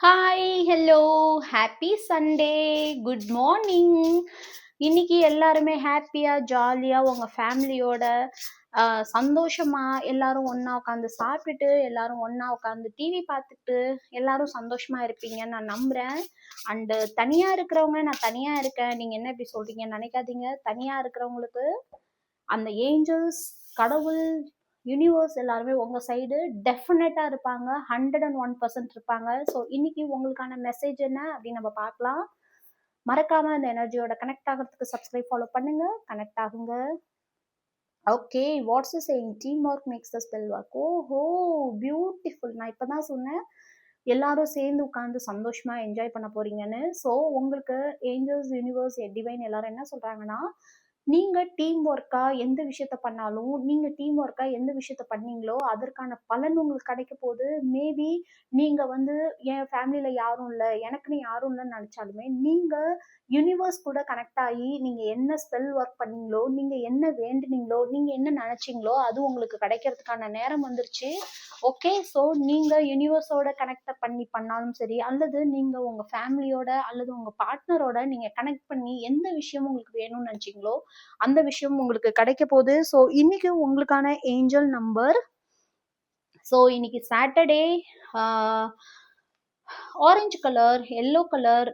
Hi, hello, happy Sunday, good morning. இன்னைக்கு எல்லாருமே ஹாப்பியா ஜாலியா உங்க ஃபேமிலியோட சந்தோஷமா எல்லாரும் ஒண்ணா உட்காந்து சாப்பிட்டுட்டு எல்லாரும் ஒண்ணா உட்காந்து டிவி பார்த்துட்டு எல்லாரும் சந்தோஷமா இருப்பீங்கன்னு நான் நம்புறேன். அண்டு தனியா இருக்கிறவங்க நான் தனியா இருக்கேன் நீங்க என்ன இப்படி சொல்றீங்கன்னு நினைக்காதீங்க. தனியா இருக்கிறவங்களுக்கு அந்த ஏஞ்சல்ஸ், கடவுள், யூனிவர்ஸ் எல்லாருமே உங்க சைடு டெஃபினட்டா இருப்பாங்க. 101% இருப்பாங்க. ஸோ இன்னைக்கு உங்களுக்கான மெசேஜ் என்ன அப்படின்னு நம்ம பார்க்கலாம். மறக்காம அந்த எனர்ஜியோட கனெக்ட் ஆகிறதுக்கு சப்ஸ்கிரைப் ஃபாலோ பண்ணுங்க, கனெக்ட் ஆகுங்க. Okay, what's saying team work makes the spell work. ஓஹோ, பியூட்டிஃபுல். நான் இப்பதான் சொன்னேன் எல்லாரும் சேர்ந்து உட்காந்து சந்தோஷமா என்ஜாய் பண்ண போறீங்கன்னு. ஸோ உங்களுக்கு ஏஞ்சல்ஸ், யூனிவர்ஸ், டிவைன் எல்லாரும் என்ன சொல்றாங்கன்னா, நீங்க டீம் ஒர்க்கா எந்த விஷயத்த பண்ணாலும், நீங்க டீம் ஒர்க்கா எந்த விஷயத்த பண்ணீங்களோ அதற்கான பலன் உங்களுக்கு கிடைக்க போகுது. மேபி நீங்க வந்து என் ஃபேமிலியில யாரும் இல்லை, எனக்குன்னு யாரும் இல்லைன்னு நினைச்சாலுமே நீங்க யூனிவர்ஸ் கூட கனெக்ட் ஆகி நீங்க என்ன ஸ்பெல் ஒர்க் பண்ணீங்களோ, நீங்க என்ன வேண்டுனீங்களோ, நீங்க என்ன நினைச்சீங்களோ அது உங்களுக்கு கிடைக்கிறதுக்கான நேரம் வந்துருச்சு. ஓகே, ஸோ நீங்க யூனிவர்ஸோட கனெக்ட் பண்ணி பண்ணாலும் சரி, அல்லது நீங்க உங்க ஃபேமிலியோட அல்லது உங்க பார்ட்னரோட நீங்க கனெக்ட் பண்ணி எந்த விஷயம் உங்களுக்கு வேணும்னு நினைச்சீங்களோ அந்த விஷயம் உங்களுக்கு கிடைக்க போகுது. ஸோ இன்னைக்கு உங்களுக்கான ஏஞ்சல் நம்பர். ஸோ இன்னைக்கு Saturday, orange colour, yellow colour,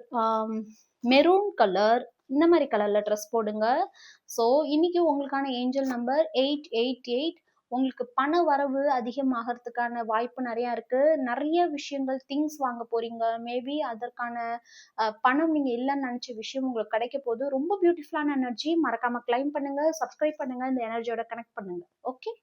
maroon colour, இந்த மாதிரி கலர்ல ட்ரெஸ் போடுங்க. ஸோ இன்னைக்கு உங்களுக்கான ஏஞ்சல் நம்பர் 888. உங்களுக்கு பண வரவு அதிகமாகறதுக்கான வாய்ப்பு நிறைய இருக்கு. நிறைய விஷயங்கள், திங்ஸ் வாங்க போறீங்க. மேபி அதற்கான பணம் நீங்க இல்லைன்னு நினைச்ச விஷயம் உங்களுக்கு கிடைக்க போது. ரொம்ப பியூட்டிஃபுல்லான எனர்ஜி. மறக்காம கிளைம் பண்ணுங்க, சப்ஸ்கிரைப் பண்ணுங்க, இந்த எனர்ஜியோட கனெக்ட் பண்ணுங்க. ஓகே.